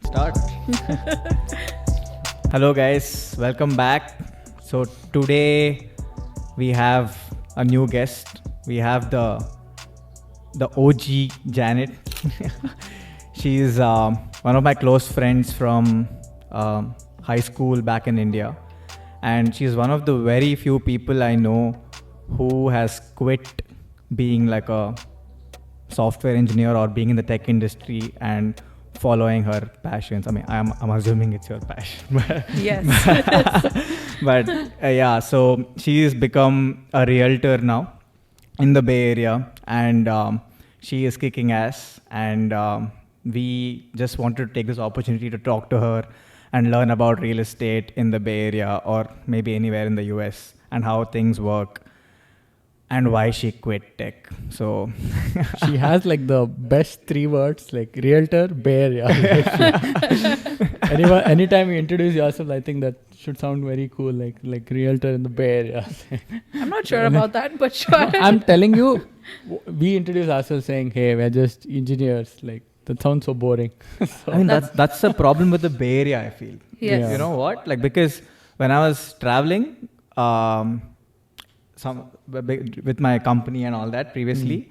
Start. Hello guys, welcome back. So today we have a new guest. We have the OG Janet. She is one of my close friends from high school back in India, and she's one of the very few people I know who has quit being like a software engineer or being in the tech industry and following her passions. I mean, I'm assuming it's your passion. Yes. But yeah, so she has become a realtor now in the Bay Area, and she is kicking ass. And we just wanted to take this opportunity to talk to her and learn about real estate in the Bay Area or maybe anywhere in the US and how things work and why she quit tech. So she has like the best 3 words, like realtor, Bay Area. Anytime you introduce yourself, I think that should sound very cool, like realtor in the Bay Area. I'm not sure about that, but sure. I'm telling you, we introduce ourselves saying, hey, we're just engineers. Like, that sounds so boring. I mean, that's the problem with the Bay Area, I feel. Yes. Yeah. You know what? Like, because when I was traveling, with my company and all that previously,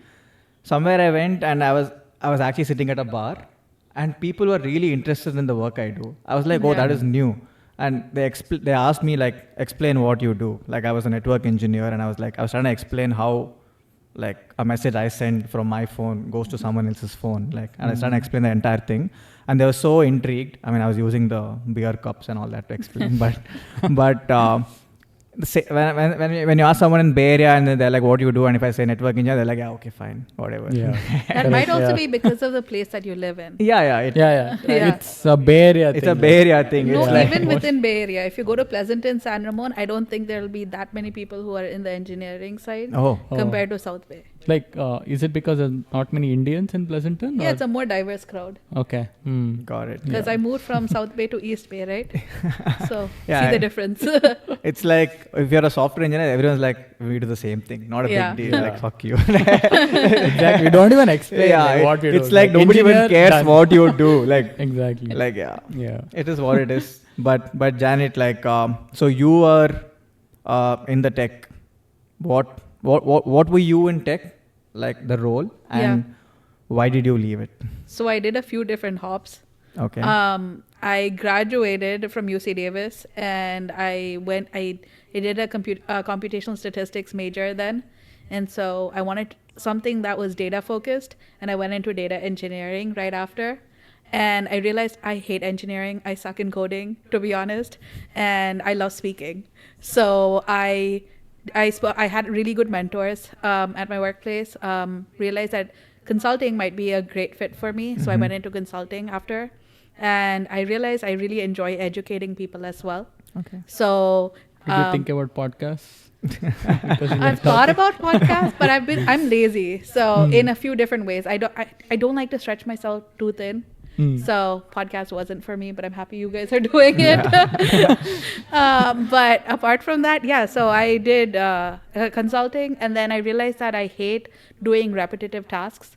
somewhere I went and I was actually sitting at a bar, and people were really interested in the work I do. I was like, oh, that is new. And they asked me, like, explain what you do. Like, I was a network engineer, and I was trying to explain how, like, a message I send from my phone goes to someone else's phone. Like, and I was trying to explain the entire thing. And they were so intrigued. I mean, I was using the beer cups and all that to explain. but when you ask someone in Bay Area and they're like, what do you do? And if I say network engineer, they're like, yeah, okay, fine, whatever. Yeah. That might also be because of the place that you live in. Yeah. Yeah. It's a Bay Area thing. It's a Bay Area thing. No, It's like, even within Bay Area, if you go to Pleasanton, San Ramon, I don't think there'll be that many people who are in the engineering side compared to South Bay. Like, is it because there's not many Indians in Pleasanton? Yeah, it's a more diverse crowd. Okay. Got it. Because I moved from South Bay to East Bay, right? So, Yeah, see the difference. It's like, if you're a software engineer, everyone's like, we do the same thing. Not a big deal. Like, fuck you. Exactly. We don't even explain what we do. It's like nobody even cares what you do. Like, exactly. Like, Yeah. it is what it is. But Janet, like, so you are in the tech. What were you in tech? Like, the role, and why did you leave it? So I did a few different hops. Okay. I graduated from UC Davis, and I did a computational statistics major then. And so I wanted something that was data focused, and I went into data engineering right after. And I realized I hate engineering. I suck in coding, to be honest, and I love speaking. So I had really good mentors at my workplace. Realized that consulting might be a great fit for me. So I went into consulting after. And I realized I really enjoy educating people as well. Okay. So Did you think about podcasts? I've thought about podcasts, but I'm lazy. So in a few different ways, I don't like to stretch myself too thin. So podcast wasn't for me, but I'm happy you guys are doing it. But apart from that, so I did consulting, and then I realized that I hate doing repetitive tasks.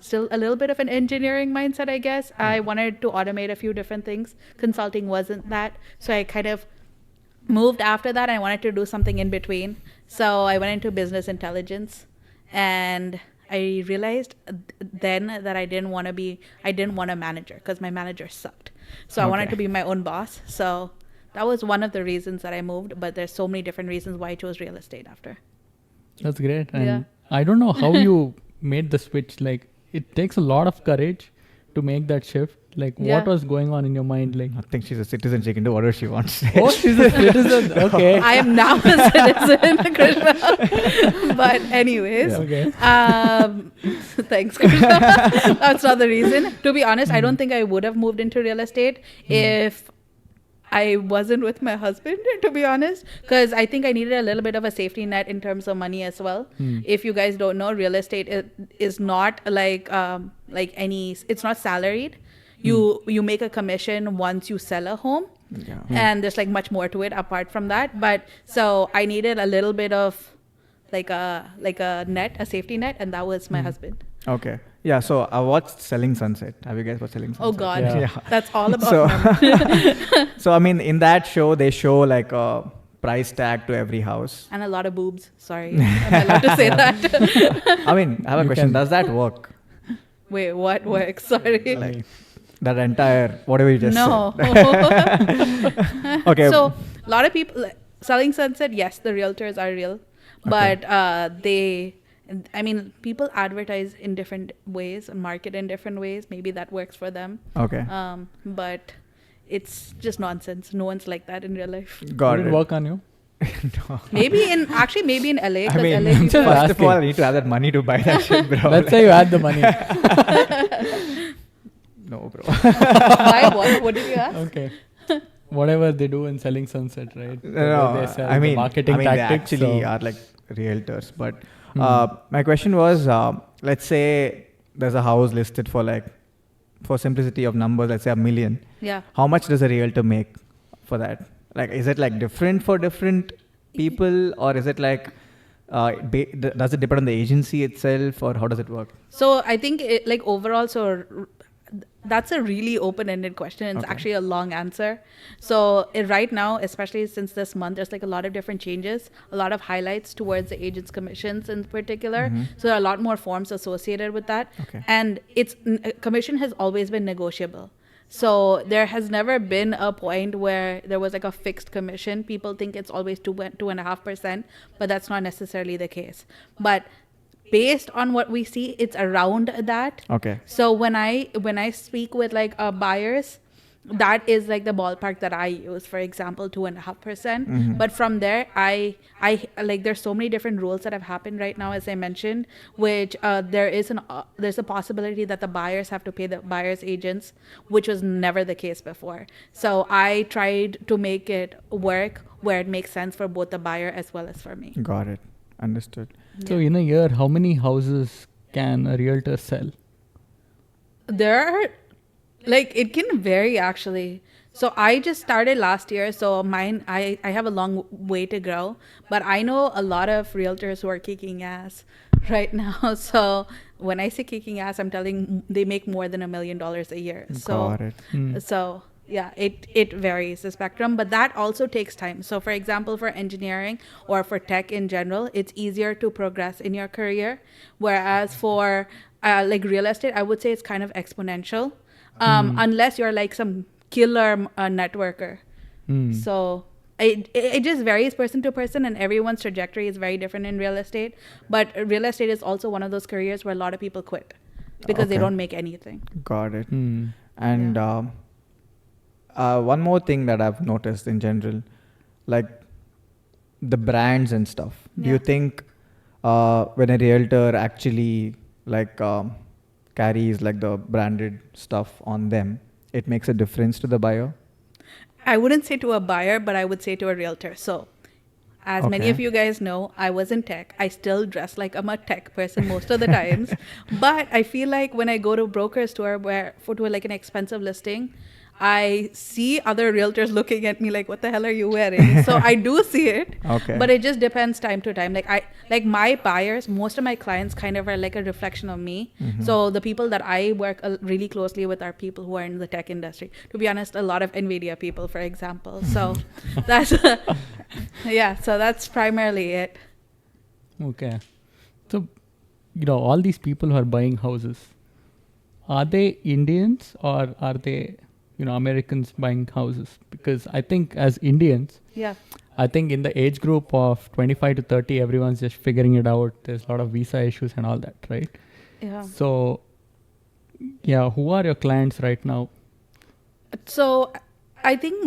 Still a little bit of an engineering mindset, I guess. I wanted to automate a few different things. Consulting wasn't that. So I kind of moved after that. I wanted to do something in between. So I went into business intelligence, and I realized then that I didn't want a manager because my manager sucked. So I wanted to be my own boss. So that was one of the reasons that I moved, but there's so many different reasons why I chose real estate after. That's great. And I don't know how you made the switch. Like, it takes a lot of courage to make that shift. Like, what was going on in your mind? Like, I think she's a citizen. She can do whatever she wants. Oh, she's a citizen. Okay. I am now a citizen, Krishna. But anyways, thanks, Krishna. That's not the reason. To be honest, I don't think I would have moved into real estate if I wasn't with my husband, to be honest, because I think I needed a little bit of a safety net in terms of money as well. If you guys don't know, real estate is not it's not salaried. You make a commission once you sell a home, and there's like much more to it apart from that. But so I needed a little bit of like a net, a safety net, and that was my husband. Okay. Yeah. So I watched Selling Sunset. Have you guys watched Selling Sunset? Oh God, Yeah. that's all about So, numbers. so I mean, in that show, they show like a price tag to every house. And a lot of boobs. Sorry, am I allowed to say that? I mean, I have a You question. can- Does that work? Wait, what works? Sorry. Like that entire whatever you just No. said. Okay. So a lot of people Selling Sunset. Yes, the realtors are real, but people advertise in different ways and market in different ways. Maybe that works for them. Okay. But it's just nonsense. No one's like that in real life. Got Would it. it work on you? No. Maybe in LA. I 'Cause mean, LA people- first of all, I need to have that money to buy that shit, bro. Let's say you had the money. No, bro. Why? What did you ask? Okay. Whatever they do in Selling Sunset, right? No, They sell I the mean, marketing they tactics. actually so- are like realtors. But my question was, let's say there's a house listed for like, for simplicity of numbers, let's say $1 million. Yeah. How much does a realtor make for that? Like, is it like different for different people, or is it like, does it depend on the agency itself, or how does it work? So I think overall, that's a really open-ended question. It's Okay. actually a long answer. So right now, especially since this month, there's like a lot of different changes, a lot of highlights towards the agents' commissions in particular. So there are a lot more forms associated with that. Okay. And commission has always been negotiable. So there has never been a point where there was like a fixed commission. People think it's always 2.5%, but that's not necessarily the case. But based on what we see, it's around that. Okay. So when I speak with like buyers, that is like the ballpark that I use. For example, 2.5%. But from there, I like there's so many different rules that have happened right now, as I mentioned, which there's a possibility that the buyers have to pay the buyer's agents, which was never the case before. So I tried to make it work where it makes sense for both the buyer as well as for me. Got it. Understood. So in a year, how many houses can a realtor sell? There are, like, it can vary actually. So I just started last year, so mine, I have a long way to grow, but I know a lot of realtors who are kicking ass right now. So when I say kicking ass, I'm telling they make more than $1 million a year. So, Got it. so yeah, it varies the spectrum, but that also takes time. So for example, for engineering or for tech in general, it's easier to progress in your career. Whereas for like real estate, I would say it's kind of exponential, unless you're like some killer networker. So it just varies person to person, and everyone's trajectory is very different in real estate. But real estate is also one of those careers where a lot of people quit because they Okay. don't make anything. Got it. And one more thing that I've noticed in general, like the brands and stuff. Do you Yeah. think when a realtor actually like carries like the branded stuff on them, it makes a difference to the buyer? I wouldn't say to a buyer, but I would say to a realtor. So, as many Okay. of you guys know, I was in tech. I still dress like I'm a tech person most of the times. But I feel like when I go to a broker store to like an expensive listing, I see other realtors looking at me like, what the hell are you wearing? So I do see it. Okay. But it just depends time to time. Like my buyers, most of my clients kind of are like a reflection of me. So the people that I work really closely with are people who are in the tech industry. To be honest, a lot of NVIDIA people, for example. So that's, yeah, so that's primarily it. Okay. So, all these people who are buying houses, are they Indians or are they, Americans buying houses? Because I think as Indians, Yeah. I think in the age group of 25 to 30, everyone's just figuring it out. There's a lot of visa issues and all that, right? Yeah. So, yeah, who are your clients right now? So I think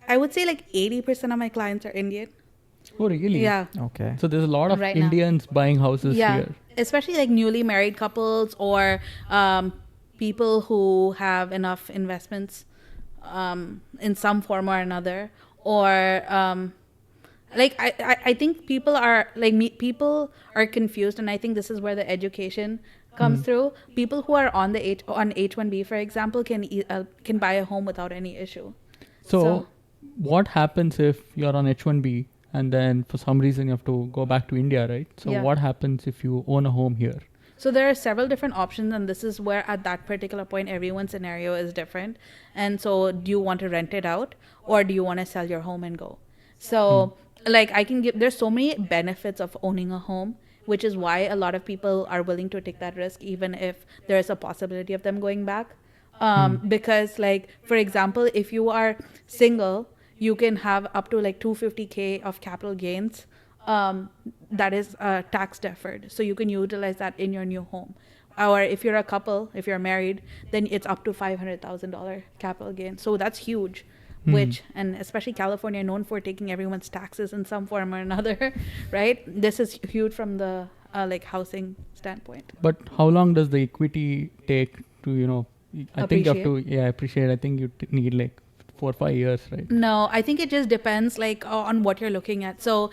I would say like 80% of my clients are Indian. Oh, really? Yeah. Okay. So there's a lot of Right now. Indians buying houses Yeah. here. Especially like newly married couples or people who have enough investments in some form or another. Or I think people are people are confused, and I think this is where the education comes through. People who are on H1B, for example, can buy a home without any issue. So what happens if you're on H1B and then for some reason you have to go back to India, right? So Yeah. what happens if you own a home here? So there are several different options, and this is where at that particular point everyone's scenario is different. And so do you want to rent it out, or do you want to sell your home and go? So like I can give, there's so many benefits of owning a home, which is why a lot of people are willing to take that risk even if there is a possibility of them going back. Because like for example, if you are single, you can have up to like 250K of capital gains, that is tax deferred, so you can utilize that in your new home. Or if you're a couple, if you're married, then it's up to $500,000 capital gain, so that's huge. Which, and especially California, known for taking everyone's taxes in some form or another, right? This is huge from the like housing standpoint. But how long does the equity take to, I think you have to, appreciate. I think you need like 4 or 5 years, right? No, I think it just depends like on what you're looking at. So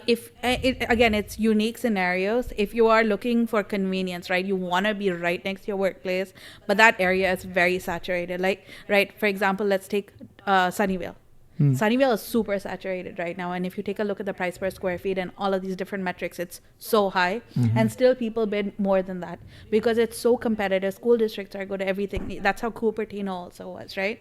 if again, it's unique scenarios. If you are looking for convenience, right, you want to be right next to your workplace, but that area is very saturated. Like, right, for example, let's take Sunnyvale. Sunnyvale is super saturated right now, and if you take a look at the price per square feet and all of these different metrics, it's so high, and still people bid more than that because it's so competitive. School districts are good at everything. That's how Cupertino also was, right?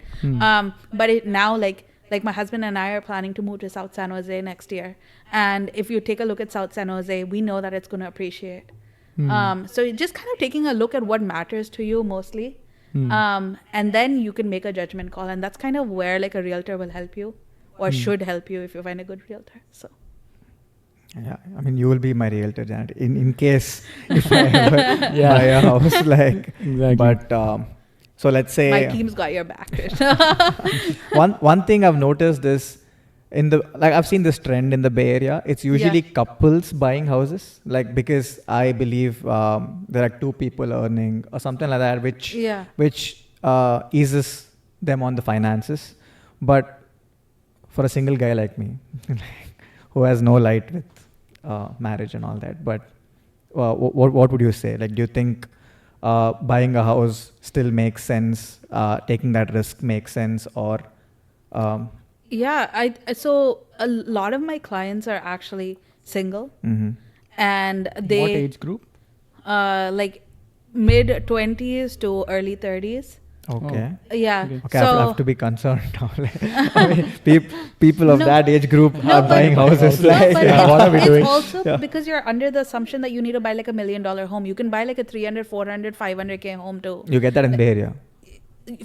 But it now like my husband and I are planning to move to South San Jose next year, and if you take a look at South San Jose, we know that it's going to appreciate. So just kind of taking a look at what matters to you mostly. And then you can make a judgment call, and that's kind of where like a realtor will help you, or should help you if you find a good realtor. So yeah, I mean, you will be my realtor, Janet, in case if I ever buy a house, like. Exactly. But so let's say my team's got your back. one thing I've noticed is I've seen this trend in the Bay Area. It's usually couples buying houses, like, because I believe there are two people earning or something like that, which eases them on the finances. But for a single guy like me, who has no light with marriage and all that, but what would you say? Like, do you think buying a house still makes sense? Taking that risk makes sense, or Yeah, so a lot of my clients are actually single, and they what age group? Like mid 20s to early 30s. okay. Yeah. Okay, So I have to be concerned now. I mean, people of that age group are buying houses. no, Like, but what are we it's doing? also because you're under the assumption that you need to buy like $1 million home. You can buy like a 300, 400, 500K home too. you get that in the Bay Area.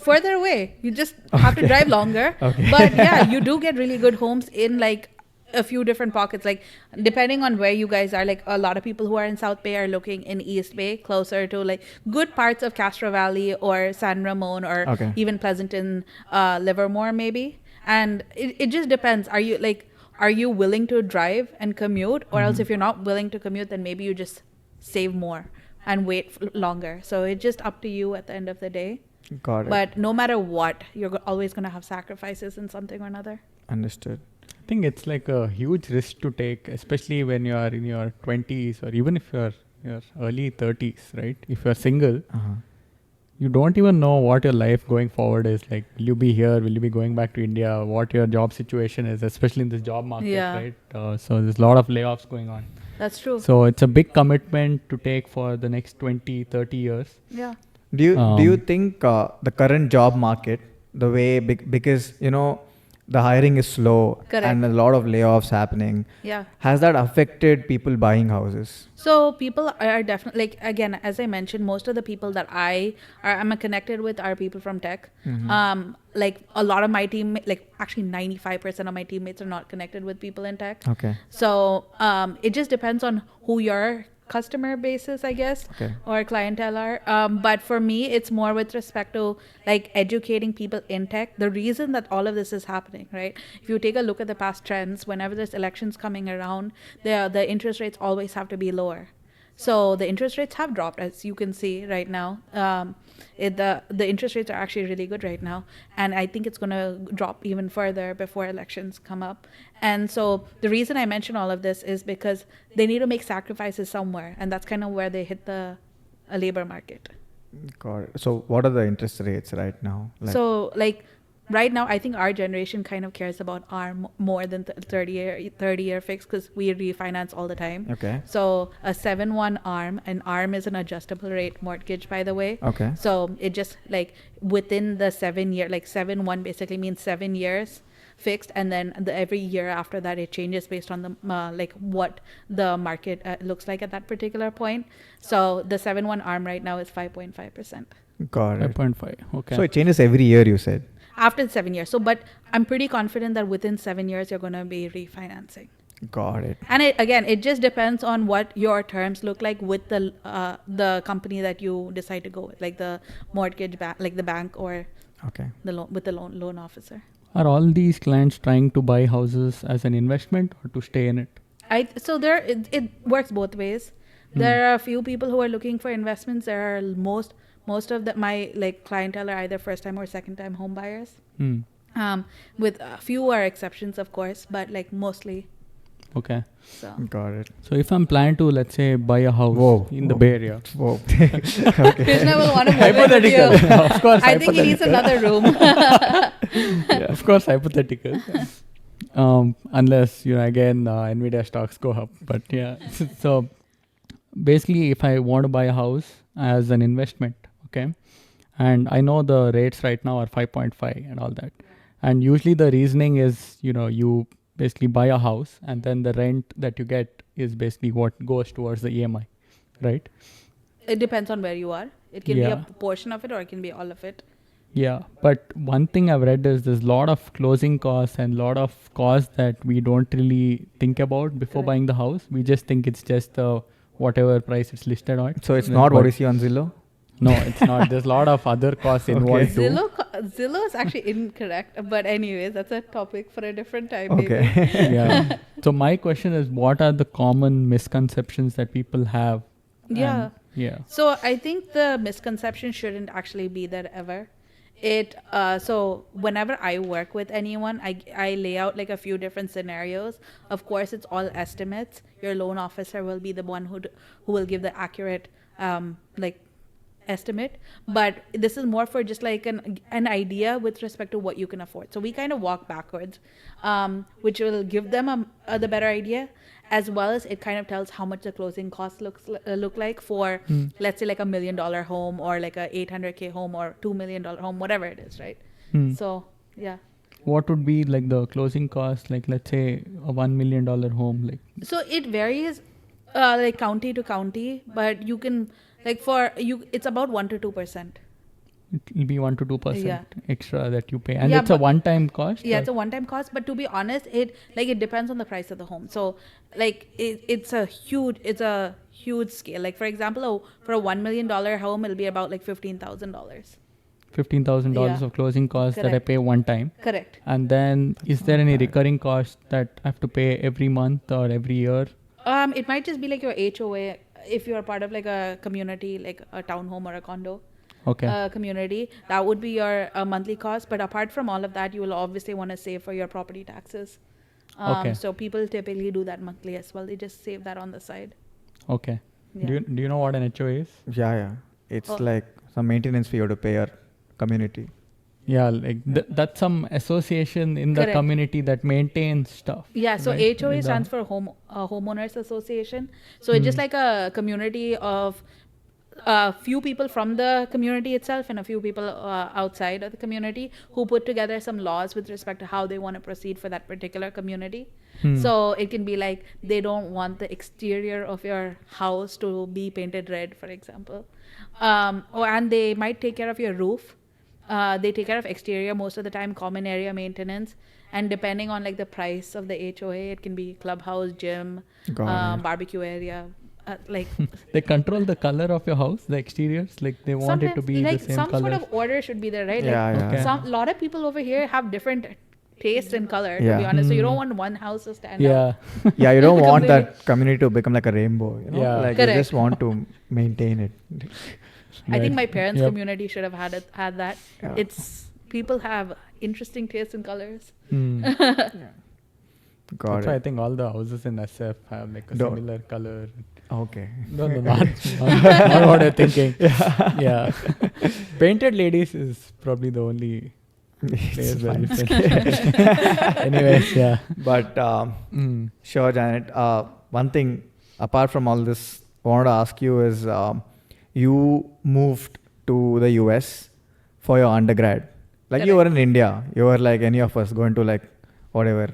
Further away, you just have to drive longer. Okay. But yeah, you do get really good homes in like a few different pockets, like depending on where you guys are. Like a lot of people who are in South Bay are looking in East Bay, closer to like good parts of Castro Valley or San Ramon, or even Pleasanton, Livermore maybe. And it just depends. Are you willing to drive and commute, or else if you're not willing to commute, then maybe you just save more and wait longer. So it's just up to you at the end of the day. Got it. But no matter what, you're always going to have sacrifices in something or another. Understood. I think it's like a huge risk to take, especially when you are in your 20s, or even if you're your early 30s, right? If you're single, you don't even know what your life going forward is. Like, will you be here? Will you be going back to India? What your job situation is, especially in this job market, right? So there's a lot of layoffs going on. That's true. So it's a big commitment to take for the next 20, 30 years. Yeah. Do you think the current job market, the way because the hiring is slow and a lot of layoffs happening, has that affected people buying houses? So people are definitely, like, again, as I mentioned, most of the people that I'm connected with are people from tech. Like a lot of my team, like actually 95% of my teammates are not connected with people in tech. Okay. So it just depends on who your customer bases, I guess, or clientele are. But for me, it's more with respect to like educating people in tech. The reason that all of this is happening, right? If you take a look at the past trends, whenever there's elections coming around, the interest rates always have to be lower. So the interest rates have dropped, as you can see right now. The interest rates are actually really good right now, and I think it's going to drop even further before elections come up. And so the reason I mention all of this is because they need to make sacrifices somewhere, and that's kind of where they hit the labor market. Got it. So what are the interest rates right now? So like right now, I think our generation kind of cares about ARM more than 30-year fix because we refinance all the time. Okay. So a 7/1 ARM, and ARM is an adjustable rate mortgage, by the way. Okay. So it just like within the 7 year, like 7/1 basically means 7 years fixed, and then every year after that it changes based on the like what the market looks like at that particular point. So the 7/1 ARM right now is 5.5%. Got it. 5.5. Okay. So it changes every year, you said. After 7 years. So, but I'm pretty confident that within 7 years you're going to be refinancing. Got it. And it just depends on what your terms look like with the company that you decide to go with, like the mortgage bank, like the bank, or Okay. with the loan officer. Are all these clients trying to buy houses as an investment or to stay in it? So there it works both ways. There are a few people who are looking for investments. There are most of my like clientele are either first time or second time home buyers. With a few are exceptions, of course, but like mostly. Okay. So Got it. So if I'm planning to, let's say, buy a house in the Whoa. Bay Area. Whoa. Krishna will want to move in with you. Of course, I think he needs another room. yeah, of course, hypothetical. Unless, again, Nvidia stocks go up. But yeah, so basically, if I want to buy a house as an investment, okay, and I know the rates right now are 5.5 and all that. And usually the reasoning is, you basically buy a house and then the rent that you get is basically what goes towards the EMI, right? It depends on where you are. It can be a portion of it or it can be all of it. Yeah, but one thing I've read is there's a lot of closing costs and a lot of costs that we don't really think about before buying the house. We just think it's just the whatever price it's listed on. So it's not what you see on Zillow? No, it's not. There's a lot of other costs involved too. Zillow is actually incorrect. But anyways, that's a topic for a different time. Okay. Maybe. Yeah. So my question is, what are the common misconceptions that people have? Yeah. Yeah. So I think the misconception shouldn't actually be there ever. So whenever I work with anyone, I lay out like a few different scenarios. Of course, it's all estimates. Your loan officer will be the one who will give the accurate estimate, but this is more for just like an idea with respect to what you can afford. So we kind of walk backwards, which will give them the better idea, as well as it kind of tells how much the closing costs look like for let's say like $1 million home or like a $800K home or $2 million home, whatever it is, right? So yeah. What would be like the closing cost, like let's say a $1 million home, like? So it varies like county to county, but you can like for you it's about 1 to 2%. It'll be 1 to 2% extra that you pay, and it's a one-time cost. Yeah, it's a one-time cost, but to be honest, it depends on the price of the home. So like it's a huge scale. Like for example, for a $1 million home, it'll be about like $15,000. $15,000 of closing costs that I pay one time. Correct. And then is there any recurring cost that I have to pay every month or every year? It might just be like your HOA if you're part of like a community, like a townhome or a condo. Community, that would be your monthly cost. But apart from all of that, you will obviously want to save for your property taxes. So people typically do that monthly as well. They just save that on the side. Okay. Yeah. Do you know what an HOA is? Yeah. It's like some maintenance fee you have to pay your community. Yeah, like that's some association in the community that maintains stuff. Yeah, so right? HOA stands for Homeowners Association. So it's just like a community of a few people from the community itself and a few people outside of the community who put together some laws with respect to how they want to proceed for that particular community. So it can be like they don't want the exterior of your house to be painted red, for example. And they might take care of your roof. They take care of exterior most of the time, common area maintenance, and depending on like the price of the HOA, it can be clubhouse, gym, barbecue area. They control the color of your house, the exteriors, like they want it to be like the same some color. sort of order should be there, right? Yeah. A lot of people over here have different taste in color, to be honest. So you don't want one house to stand out. Yeah, you don't want that community to become like a rainbow, you know? Yeah. Like you just want to maintain it. I think my parents' community should have had that. Yeah. It's people have interesting taste in colors. Got That's why I think all the houses in SF have like a similar color. Okay. No, not what I'm thinking. Yeah. Painted ladies is probably the only Players It's were fine. different. Anyways, yeah. But sure, Janet. One thing apart from all this, I wanted to ask you is you moved to the US for your undergrad. Like you were in India. You were like any of us going to like whatever,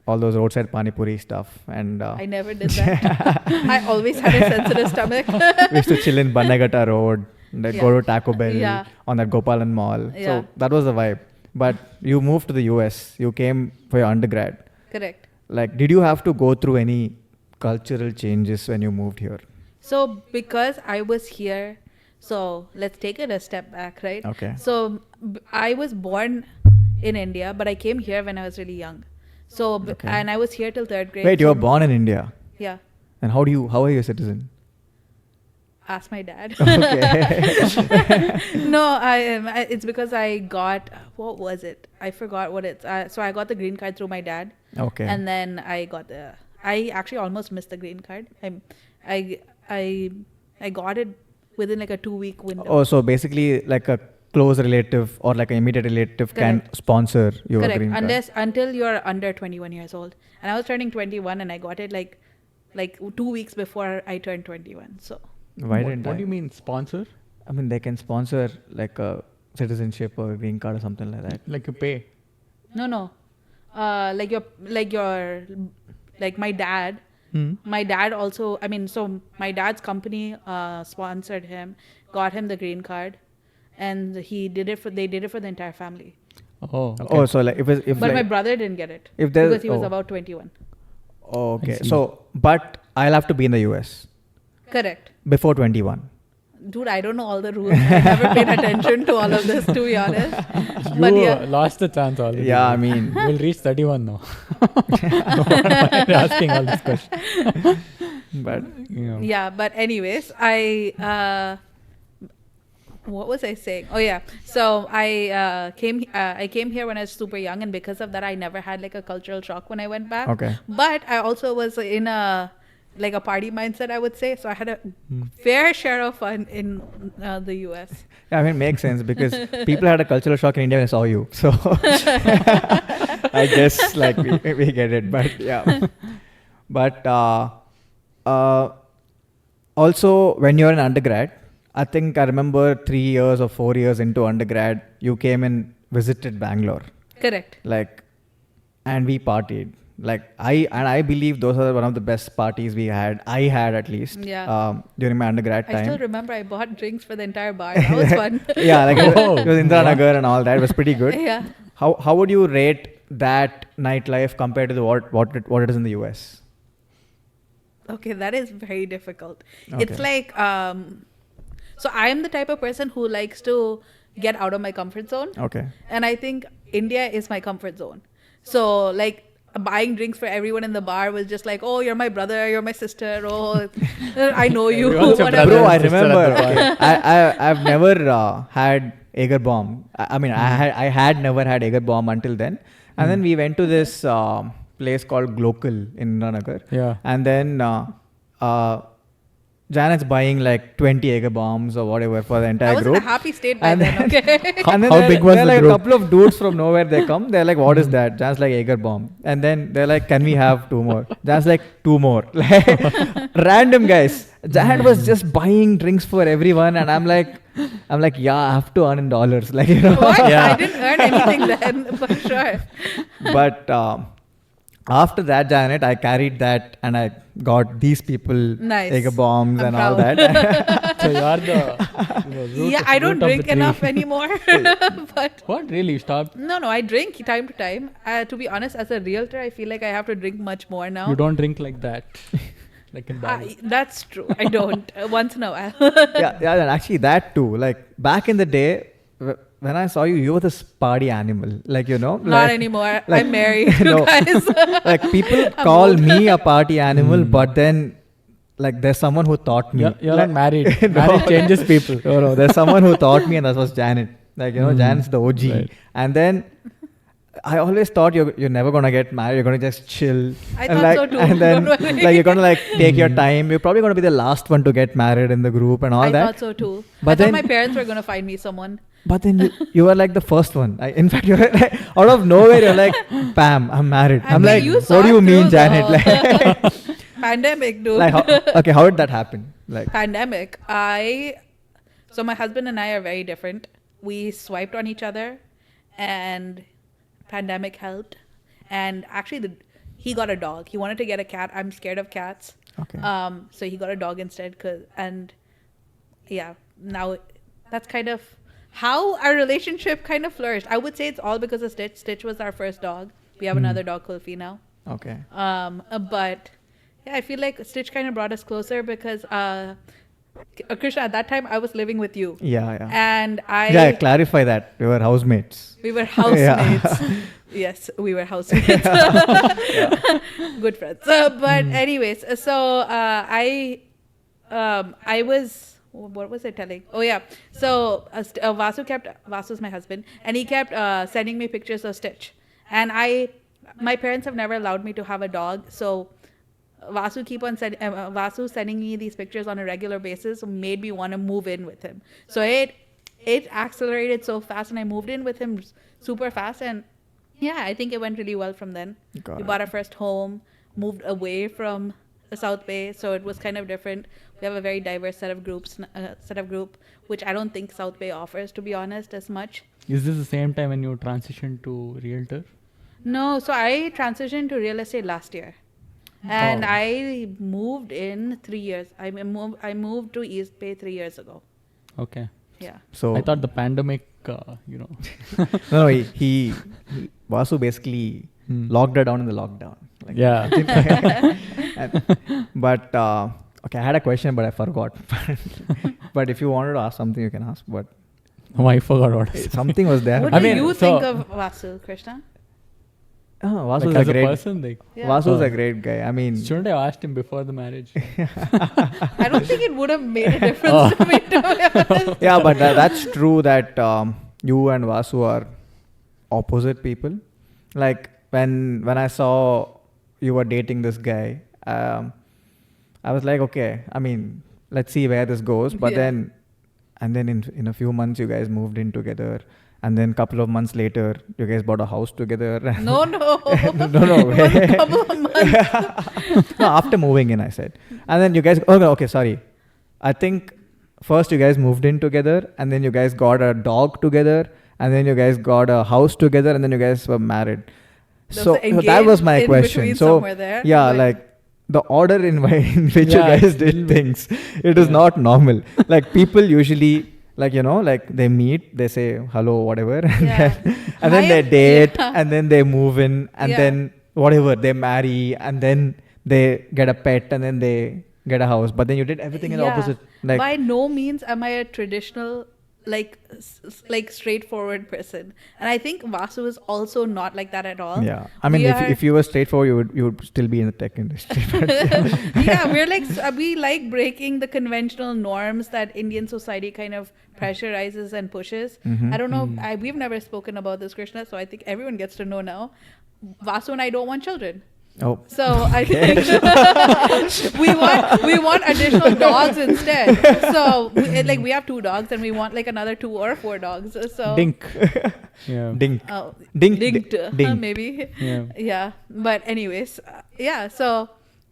all those roadside pani puri stuff. And I never did that. I always had a sensitive stomach. we used to chill in Banagata Road, like go to Taco Bell Yeah. on that Gopalan Mall. Yeah. So that was the vibe. But you moved to the US. You came for your undergrad. Correct. Like, did you have to go through any cultural changes when you moved here? So because I was here, so let's take it a step back, right? Okay. So I was born in India, but I came here when I was really young. So Okay. and I was here till 3rd grade. Wait, you so- were born in India. Yeah. And how are you a citizen? Ask my dad. Okay. No, I am. It's because I got, what was it? I forgot what it's. So I got the green card through my dad, Okay. and then I actually almost missed the green card. I got it within like a 2-week window. Oh, so basically like a close relative or like an immediate relative can Correct. sponsor your Correct. green card. Until you're under 21 years old, and I was turning 21, and I got it like 2 weeks before I turned 21. So Why didn't What I? do you mean sponsor? I mean, they can sponsor like a citizenship or a green card or something like that. Like you pay? no, like my dad. My dad also, I mean, so my dad's company sponsored him, got him the green card, and they did it for the entire family. Oh, okay. Oh, so like if But like, my brother didn't get it if there's- because he was oh. about 21. oh, okay. see. So, but I'll have to be in the US Correct. before 21. Dude, I don't know all the rules. I never paid attention to all of this, to be honest. But You yeah, lost the chance already. Yeah, I mean, We'll reach 31 now. No one mind asking all these questions. but You know. yeah. But anyways, what was I saying? Oh yeah. So I came here when I was super young, and because of that, I never had like a cultural shock when I went back. Okay. But I also was in a party mindset, I would say. So I had a fair share of fun in the US. yeah, I mean, it makes sense because people had a cultural shock in India when they saw you. So I guess like we get it, but yeah. But also when you're an undergrad, I think I remember 3 years or 4 years into undergrad, you came and visited Bangalore. Correct. Like, and we partied. Like I believe those are one of the best parties I had at least. Yeah. During my undergrad I time. still remember I bought drinks for the entire bar. That was fun. Yeah, like Oh, it was Indira Nagar and all that. It was pretty good. Yeah. How would you rate that nightlife compared to what it is in the US? Okay, that is very difficult. Okay. It's like, so I am the type of person who likes to get out of my comfort zone. Okay. And I think India is my comfort zone. So like buying drinks for everyone in the bar was just like, oh, you're my brother, you're my sister, oh, I know you, Everyone's your whatever. Bro, I Sister at remember. the bar. Okay, I've never had Jaeger bomb. I mean, I had never had Jaeger bomb until then. And then we went to this place called Glokal in Nagar. Yeah. And then Janet's buying like 20 Jaeger bombs or whatever for the entire I was group. in a happy state by And then, okay? And then How there- big was there are the like group? a couple of dudes from nowhere, they come. They're like, what is that? Jan's like, Jaeger bomb. And then they're like, can we have 2 more? Jan's like, 2 more. Like, random guys. Jan was just buying drinks for everyone. And I'm like, yeah, I have to earn in dollars. Like, you know. What? Yeah. I didn't earn anything then, for sure. But after that, Janet, I carried that and I got these people Nice. Jaeger bombs I'm and all proud. that. So you are the root, Yeah, I don't root of drink the tree. enough anymore. But What? Really? You stopped? no, I drink time to time. To be honest, as a realtor, I feel like I have to drink much more now. You don't drink like that. Like in Bali. That's true. I don't. Once in a while. yeah, and actually that too. Like back in the day, when I saw you, you were this party animal. Like, you know. Not like, anymore. like- I'm married, you No. guys. Like people call me a party animal, but then like there's someone who taught me. You're like, not married. No. Marriage changes people. No, there's someone who taught me, and that was Janet. Like, you know, Janet's the OG. Right. And then I always thought you're never gonna get married. You're gonna just chill. I and thought so too. And then Don't worry. like you're gonna like take your time. You're probably gonna be the last one to get married in the group and all I that. thought so too. But I then- thought my parents were gonna find me someone. But then you were like the first one. In fact, you're like, out of nowhere, you're like, Pam, I'm married. I I'm mean, like, you what saw do you it mean, through, Janet? though. Like, Pandemic, dude. like how did that happen? Like, Pandemic. So my husband and I are very different. We swiped on each other, and pandemic helped. And actually, he got a dog. He wanted to get a cat. I'm scared of cats. okay. So he got a dog instead. Now that's kind of how our relationship kind of flourished. I would say it's all because of Stitch. Stitch was our first dog. We have another dog, Kulfi, now. Okay. But yeah, I feel like Stitch kind of brought us closer because Krishna, at that time I was living with you. Yeah. And Clarify that. We were housemates. we were housemates. Yes, we were housemates. Good friends. But anyways, so I was, what was I telling? Oh yeah. So Vasu's my husband, and he kept sending me pictures of Stitch. And my parents have never allowed me to have a dog, so Vasu sending me these pictures on a regular basis made me want to move in with him. So it accelerated so fast, and I moved in with him super fast. And yeah, I think it went really well from then. We bought our first home, moved away from the South Bay, so it was kind of different. We have a very diverse set of group, which I don't think South Bay offers, to be honest, as much. Is this the same time when you transitioned to Realtor? No, so I transitioned to real estate last year. And I moved in 3 years. I moved to East Bay 3 years ago. Okay. Yeah. So I thought the pandemic, no, he Vasu basically locked her down in the lockdown. Like, Yeah. But okay, I had a question, but I forgot. But if you wanted to ask something, you can ask. But Oh, I forgot what I said. something was there. What I do mean, you so- think of Vasu, Krishna? Vasu Like is as a a great person, like, Vasu's a great guy. I mean, shouldn't I have asked him before the marriage? I don't think it would have made a difference to me, to be honest. yeah, but that's true that you and Vasu are opposite people. Like when I saw you were dating this guy, I was like, okay, I mean, let's see where this goes. But Yeah. then in a few months, you guys moved in together. And then couple of months later, you guys bought a house together. No. no. It was a couple of months. No, after moving in, I said. And then you guys, okay, sorry. I think first you guys moved in together, and then you guys got a dog together, and then you guys got a house together, and then you guys were married. So that was my in question. between So somewhere there, yeah, but- like the order in which you Yeah, guys did things, it is not normal. Like people usually, like, like they meet, they say hello, whatever, and Yeah. then they date, Yeah. and then they move in, and Yeah. then whatever, they marry, and then they get a pet, and then they get a house. But then you did everything in the Yeah. opposite. Like, By no means am I a traditional, like straightforward person, and I think Vasu is also not like that at all. yeah. I mean, if you were straightforward, you would still be in the tech industry. But Yeah, we're like we like breaking the conventional norms that Indian society kind of pressurizes and pushes. Mhm. I don't know. We've never spoken about this, Krishna, so I think everyone gets to know now. Vasu and I don't want children. oh, So I think we want additional dogs instead. So we have 2 dogs, and we want like another 2 or 4 dogs. So Dink. Yeah. dink. Oh, Dink. dinked, Dink. maybe. Yeah. Yeah. But anyways, yeah. So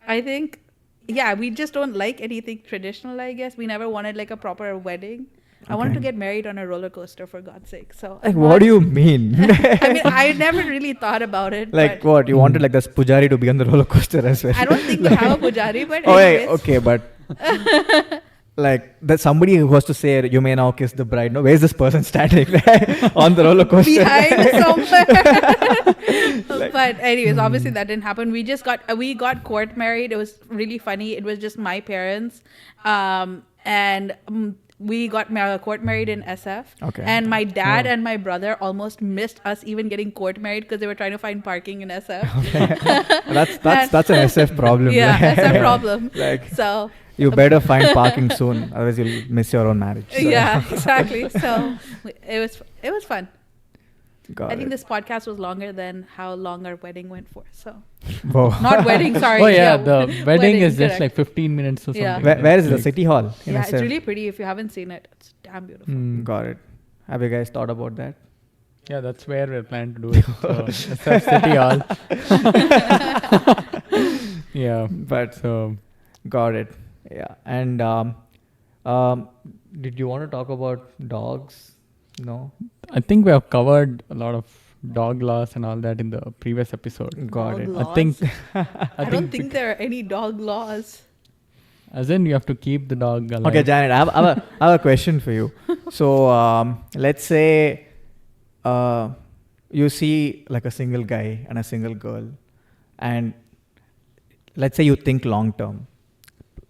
I think, yeah, we just don't like anything traditional, I guess. We never wanted like a proper wedding. I wanted to Okay. get married on a roller coaster, for God's sake. So Like, what do you mean? I mean, I never really thought about it. Like, but what? You wanted like this Pujari to be on the roller coaster as well? I don't think we have a pujari, but Oh, wait, anyways. okay, but like that somebody who has to say you may now kiss the bride. No, where's this person standing on the roller coaster? Behind somewhere. But anyways, obviously that didn't happen. We got court married. It was really funny. It was just my parents, and we got court married in SF. Okay. And my dad and my brother almost missed us even getting court married because they were trying to find parking in SF. That's an SF problem. Yeah, SF problem. Like, So you better find parking soon, otherwise you'll miss your own marriage. So. yeah, exactly. So it was fun. Got I think it. this podcast was longer than how long our wedding went for. So Whoa. not wedding, sorry. Oh yeah, the wedding is just correct. like 15 minutes or Yeah. something. Where is it? The Like, city hall? in Yeah, it's SF? really pretty. If you haven't seen it, it's damn beautiful. Got it. Have you guys thought about that? Yeah, that's where we're planning to do it. So, SF City Hall. Yeah. But So, got it. Yeah. And did you want to talk about dogs? No. I think we have covered a lot of dog laws and all that in the previous episode. Got Dog it. laws? I think, I don't think there are any dog laws. as in, you have to keep the dog alive. Okay, Janet, I have a question for you. So let's say you see like a single guy and a single girl, and let's say you think long term.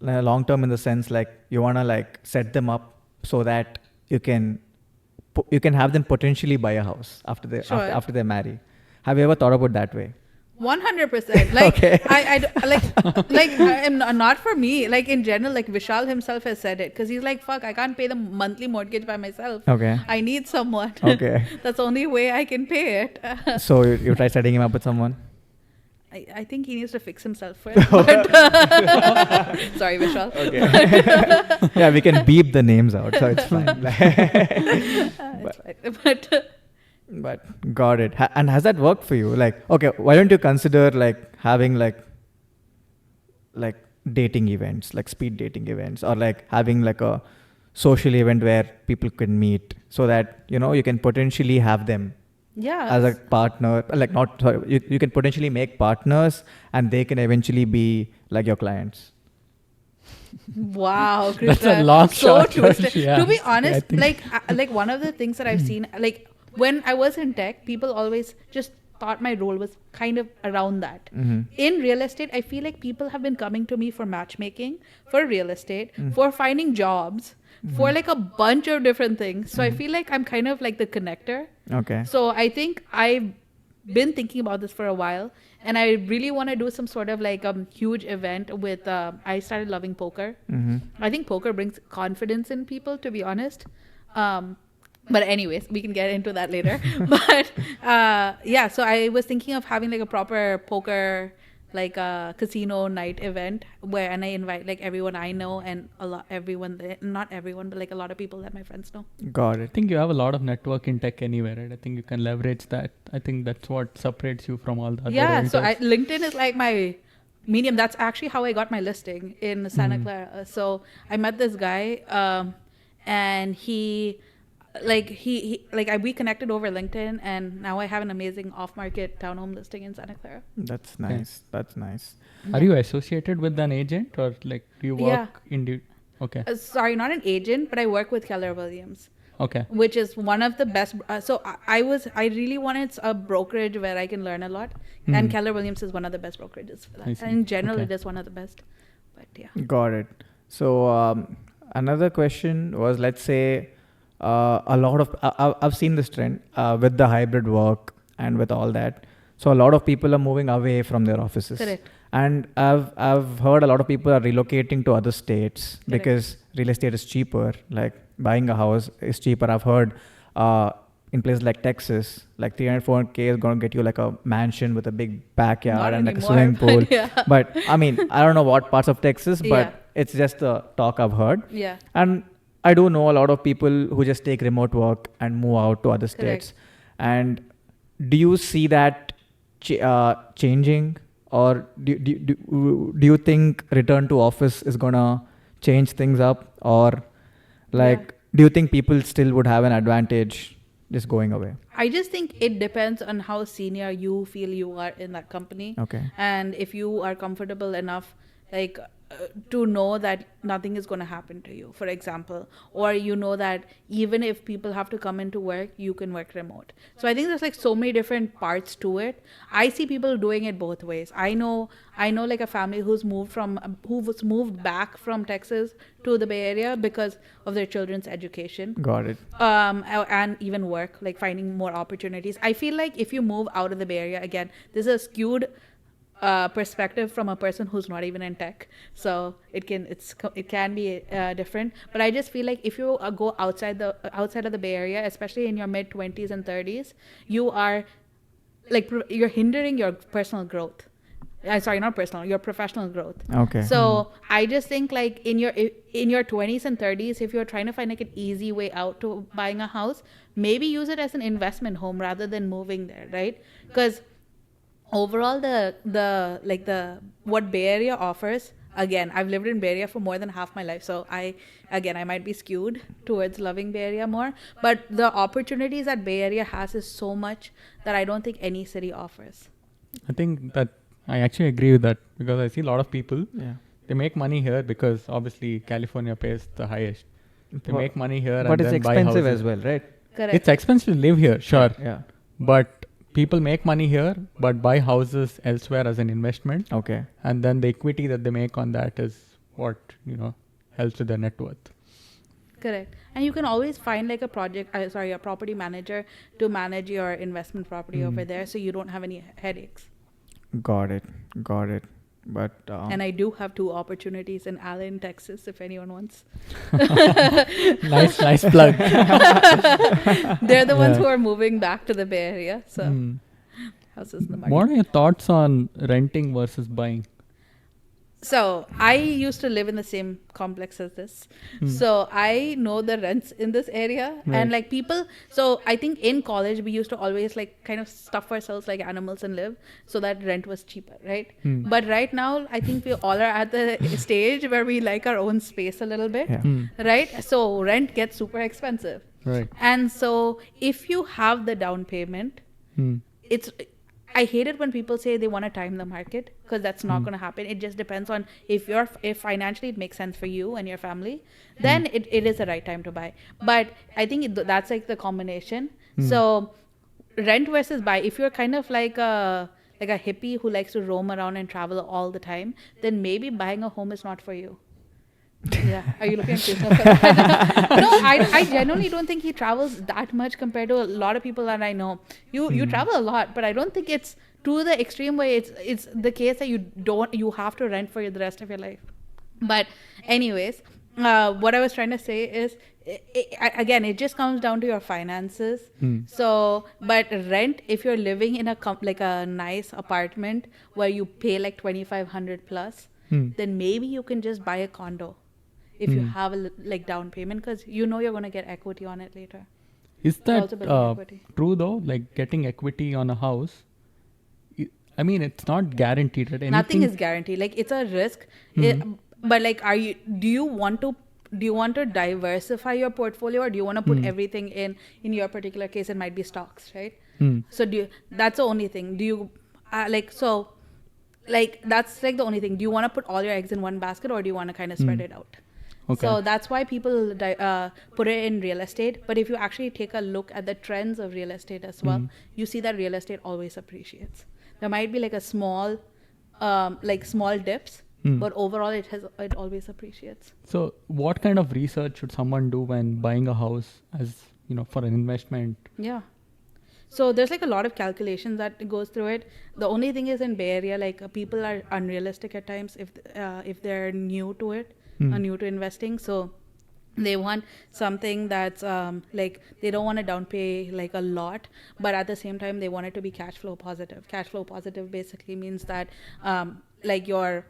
Long term in the sense like you wanna like set them up so that you can have them potentially buy a house after Sure. after they marry. Have you ever thought about that way? 100%. Like Okay. like I'm not for me. Like in general, like Vishal himself has said it because he's like, fuck, I can't pay the monthly mortgage by myself. Okay. I need someone. Okay. That's the only way I can pay it. So you try setting him up with someone? I think he needs to fix himself first. But sorry, Vishal. Okay. Yeah, we can beep the names out, so it's fine. It's fine. But But got it. And has that worked for you? Like, okay, why don't you consider like having like dating events, like speed dating events, or like having like a social event where people can meet, so that you can potentially have them yeah. as a partner. Like, not sorry, you can potentially make partners, and they can eventually be like your clients. Wow, Krishna. That's a long so shot, twisted. yeah. To be I honest, think- like one of the things that I've seen, like when I was in tech, people always just thought my role was kind of around that. In real estate, I feel like people have been coming to me for matchmaking, for real estate, for finding jobs, for like a bunch of different things. So I feel like I'm kind of like the connector. Okay. So I think I've been thinking about this for a while, and I really want to do some sort of like huge event with. I started loving poker. I think poker brings confidence in people, to be honest. But anyways, we can get into that later. But yeah, so I was thinking of having like a proper poker like a casino night event and I invite like everyone I know and not everyone, but like a lot of people that my friends know. Got I it. think you have a lot of network in tech anyway, right? I think you can leverage that. I think that's what separates you from all the other Yeah, so realtors. LinkedIn is like my medium. That's actually how I got my listing in Santa Clara. So I met this guy, and we connected over LinkedIn, and now I have an amazing off-market townhome listing in Santa Clara. That's nice. That's nice. Are you associated with an agent or like do you Yeah. work Okay. Sorry, not an agent, but I work with Keller Williams, Okay. which is one of the best. So I really wanted a brokerage where I can learn a lot, and Keller Williams is one of the best brokerages for I that. see. And in general, Okay. it is one of the best. But yeah. Got it. So another question was, let's say a lot of I've seen this trend with the hybrid work and with all that. So a lot of people are moving away from their offices. Correct. And I've heard a lot of people are relocating to other states Correct. because real estate is cheaper. Like buying a house is cheaper. I've heard in places like Texas, like 300-400K is going to get you like a mansion with a big backyard Not and like a anymore, swimming pool. but yeah. But I mean, I don't know what parts of Texas, but Yeah. it's just the talk I've heard. Yeah. And I do know a lot of people who just take remote work and move out to other Correct. states. And do you see that changing, or do you think return to office is gonna change things up, or like do you think people still would have an advantage just going away? I just think it depends on how senior you feel you are in that company. Okay. And if you are comfortable enough, like to know that nothing is going to happen to you, for example, or you know that even if people have to come into work, you can work remote. So I think there's like so many different parts to it. I see people doing it both ways. I know like a family who was moved back from Texas to the Bay Area because of their children's education. Got it. And even work, like finding more opportunities. I feel like if you move out of the Bay Area, again, this is a skewed perspective from a person who's not even in tech. So it can be different. But I just feel like if you go outside of the Bay Area, especially in your mid 20s and 30s, you are like you're hindering your personal growth. Sorry, not personal, your professional growth. Okay. So I just think like in your 20s and 30s, if you're trying to find like an easy way out to buying a house, maybe use it as an investment home rather than moving there, right? Because overall the what Bay Area offers, again, I've lived in Bay Area for more than half my life, so I might be skewed towards loving Bay Area more, but the opportunities that Bay Area has is so much that I don't think any city offers. I think that I actually agree with that, because I see a lot of people, Yeah. they make money here because obviously California pays the highest. They But- make money here But and it's then buy expensive houses. as well, right? Correct. It's expensive to live here, sure. Yeah. But people make money here but buy houses elsewhere as an investment. Okay. And then the equity that they make on that is what, helps with their net worth. Correct. And you can always find like a property manager to manage your investment property over there, so you don't have any headaches. Got it. But And I do have 2 opportunities in Allen, Texas, if anyone wants. Nice plug. They're the ones Yeah. who are moving back to the Bay Area, so houses in the market. What are your thoughts on renting versus buying? So I used to live in the same complex as this, so I know the rents in this area. Right. And like people, so I think in college we used to always like kind of stuff ourselves like animals and live, so that rent was cheaper, right? But right now I think we all are at the stage where we like our own space a little bit, Yeah. right? So rent gets super expensive, Right. and so if you have the down payment, I hate it when people say they want to time the market, because that's not going to happen. It just depends on if financially it makes sense for you and your family, then it is the right time to buy. But I think that's like the combination. So rent versus buy. If you're kind of like a hippie who likes to roam around and travel all the time, then maybe buying a home is not for you. Yeah. Are you looking at Krishna for that? No, I genuinely don't think he travels that much compared to a lot of people that I know. You travel a lot, but I don't think it's to the extreme way. It's the case that you have to rent for the rest of your life. But anyways, what I was trying to say is, again, it just comes down to your finances. So, but rent, if you're living in a nice apartment where you pay like 2,500 plus, then maybe you can just buy a condo if you have a down payment, because you're going to get equity on it later. Is You're also that building equity. true though? Like getting equity on a house, I mean, it's not guaranteed, right? Nothing is guaranteed. Like, it's a risk. But like, do you want to diversify your portfolio, or do you want to put everything in your particular case? It might be stocks, right? So that's the only thing. Do you that's like the only thing. Do you want to put all your eggs in one basket, or do you want to kind of spread it out? Okay. So that's why people put it in real estate. But if you actually take a look at the trends of real estate as well, you see that real estate always appreciates. There might be like a small dips, but overall it always appreciates. So what kind of research should someone do when buying a house, as for an investment? Yeah. So there's like a lot of calculations that goes through it. The only thing is in Bay Area, like people are unrealistic at times if they're new to it, or new to investing. So they want something that's like, they don't want to down pay like a lot, but at the same time they want it to be cash flow positive. Cash flow positive basically means that like your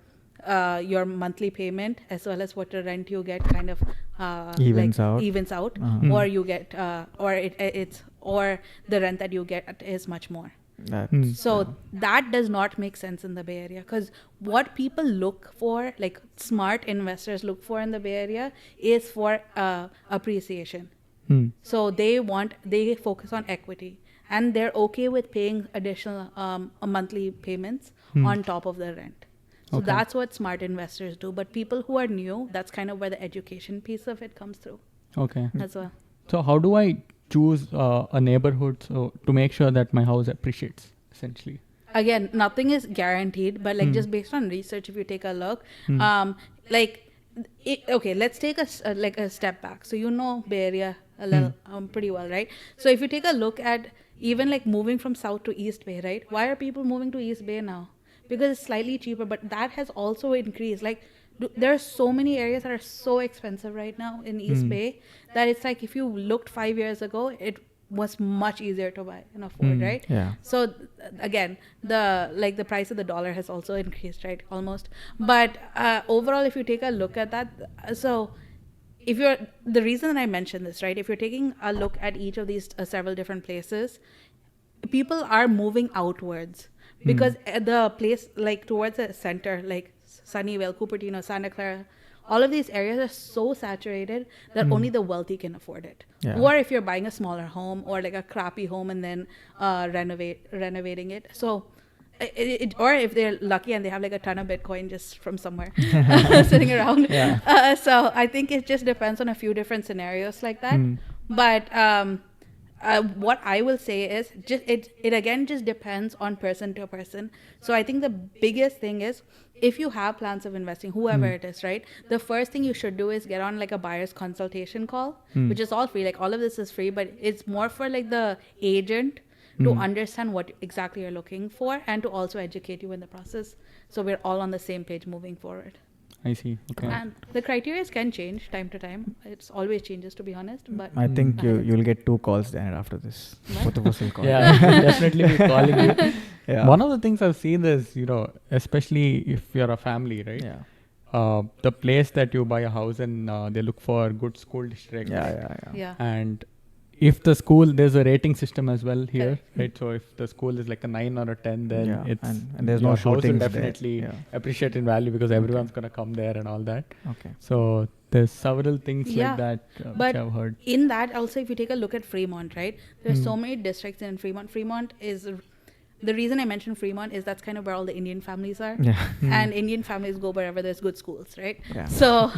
monthly payment as well as what the rent you get kind of evens out, or you get or the rent that you get is much more. So that does not make sense in the Bay Area, because what people look for, like smart investors look for in the Bay Area, is for appreciation. So they focus on equity, and they're okay with paying additional monthly payments on top of the rent. So that's what smart investors do. But people who are new, that's kind of where the education piece of it comes through. Okay. As well. So how do I choose a neighborhood to make sure that my house appreciates, essentially? Again, nothing is guaranteed, but like just based on research, if you take a look, let's take a step back. So Bay Area a little pretty well, right? So if you take a look at even like moving from South to East Bay, right? Why are people moving to East Bay now? because it's slightly cheaper, but that has also increased. Like there are so many areas that are so expensive right now in East Bay that it's like if you looked 5 years ago, it was much easier to buy and afford, right? Yeah. So again, the price of the dollar has also increased, right? Almost. But overall, if you take a look at that, so if you're the reason that I mentioned this, right? If you're taking a look at each of these several different places, people are moving outwards because the place like towards the center, like Sunnyvale, Cupertino, Santa Clara, all of these areas are so saturated that only the wealthy can afford it. Yeah. Or if you're buying a smaller home or like a crappy home and then renovating it. So or if they're lucky and they have like a ton of Bitcoin just from somewhere sitting around. Yeah. So I think it just depends on a few different scenarios like that. But what I will say is just it again just depends on person to person. So I think the biggest thing is if you have plans of investing, whoever it is, right? The first thing you should do is get on like a buyer's consultation call, which is all free. Like all of this is free, but it's more for like the agent to understand what exactly you're looking for and to also educate you in the process. So we're all on the same page moving forward. I see. Okay. And the criteria can change time to time. It's always changes, to be honest. But I think you'll get 2 calls, Janet, after this. Both of us will call. Yeah, definitely be calling you. Yeah. One of the things I've seen is, especially if you're a family, right? Yeah. The place that you buy a house in, they look for good school districts. yeah. And if the school, there's a rating system as well here, right? So if the school is like a 9 or a 10, then it's and there's your no house will shootings definitely there. appreciate in value because everyone's gonna come there and all that. Okay. So there's several things Yeah. like that But which I've heard. in that, also, if you take a look at Fremont, right? There's so many districts in Fremont. Fremont is the reason I mentioned Fremont is that's kind of where all the Indian families are. Yeah. And Indian families go wherever there's good schools, right? Yeah. So,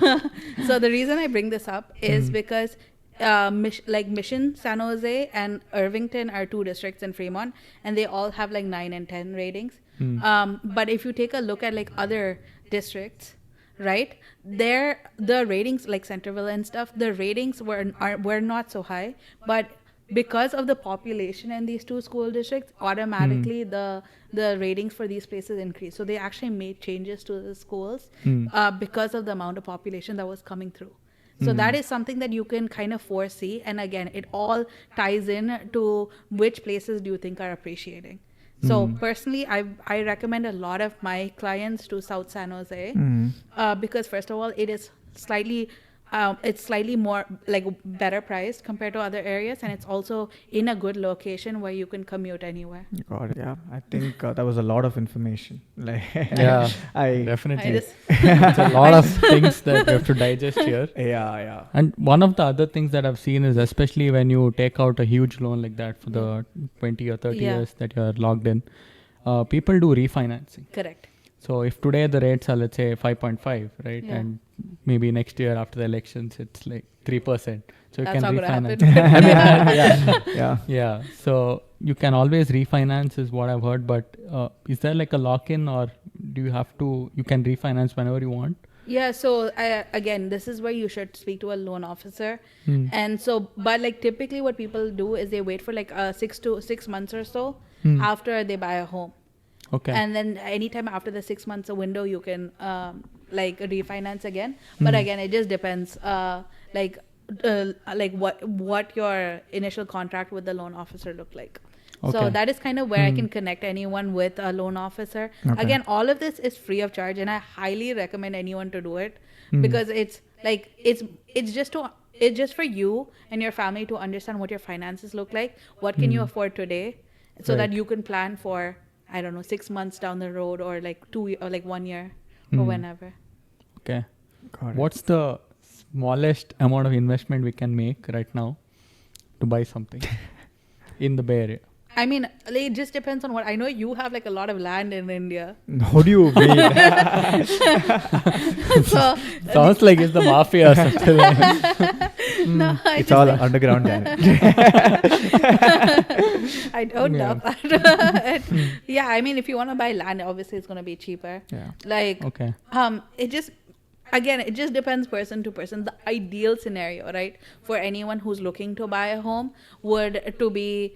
so the reason I bring this up is because Mission, San Jose, and Irvington are 2 districts in Fremont, and they all have like 9 and 10 ratings. But if you take a look at like other districts, right, the ratings like Centerville and stuff, the ratings were not so high, but because of the population in these 2 school districts, automatically the ratings for these places increased. So they actually made changes to the schools because of the amount of population that was coming through. So that is something that you can kind of foresee. And again, it all ties in to which places do you think are appreciating. So personally, I recommend a lot of my clients to South San Jose because first of all, it is it's slightly more like better priced compared to other areas, and it's also in a good location where you can commute anywhere. Got it. Yeah, I think that was a lot of information. Like, Yeah, I definitely. It's It's a lot of things that you have to digest here. yeah. And one of the other things that I've seen is especially when you take out a huge loan like that for the 20 or 30 years that you're logged in, people do refinancing. Correct. So if today the rates are, let's say, 5.5, right? Yeah. And maybe next year after the elections, it's like 3%. So you That's can not gonna refinance. happen. Yeah. Yeah. So you can always refinance is what I've heard. But is there like a lock-in or do you have to, you can refinance whenever you want? Yeah, so again, this is where you should speak to a loan officer. And so, but like typically what people do is they wait for like 6 months or so after they buy a home. Okay. And then anytime after the 6 months window, you can like refinance again. But again, it just depends like what your initial contract with the loan officer looked like. So Okay. that is kind of where I can connect anyone with a loan officer. Okay. Again, all of this is free of charge, and I highly recommend anyone to do it because it's like it's just for you and your family to understand what your finances look like, what can you afford today, so that you can plan for 6 months down the road or like 2 or like 1 year or whenever. Okay. Got it. What's the smallest amount of investment we can make right now to buy something in the Bay Area? I mean, it just depends on what. I know you have like a lot of land in India. What do you mean? So Sounds like it's the mafia or something. no, It's all underground, Janet. I don't know. But yeah, I mean, if you want to buy land, obviously it's going to be cheaper. Yeah. Like, Okay. it just depends person to person. The ideal scenario, right, for anyone who's looking to buy a home would to be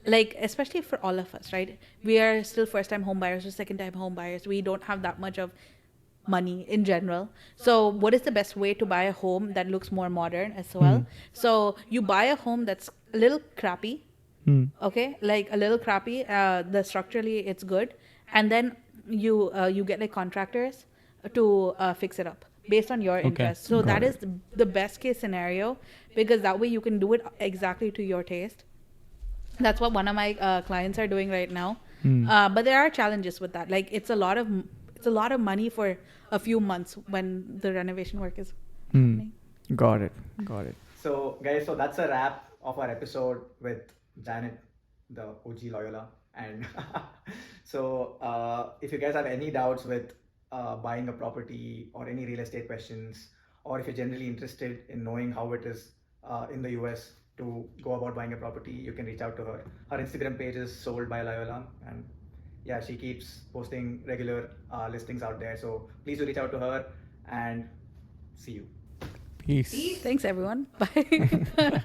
like especially for all of us, right? We are still first time home buyers or second time home buyers. We don't have that much of money in general. So what is the best way to buy a home that looks more modern as well? So you buy a home that's a little crappy, okay, like a little crappy, the structurally it's good, and then you get like contractors to fix it up based on your Okay. interest. So Got that it. is the best case scenario, because that way you can do it exactly to your taste. That's what one of my clients are doing right now. But there are challenges with that. Like it's a lot of money for a few months when the renovation work is happening. Got it. Got it. So, guys, so that's a wrap of our episode with Janet, the OG Loyola. And so, if you guys have any doubts with buying a property or any real estate questions, or if you're generally interested in knowing how it is in the US to go about buying a property, you can reach out to her. Her Instagram page is sold by Loyola, and yeah, she keeps posting regular listings out there. So please do reach out to her, and see you. Peace. Thanks everyone. Bye.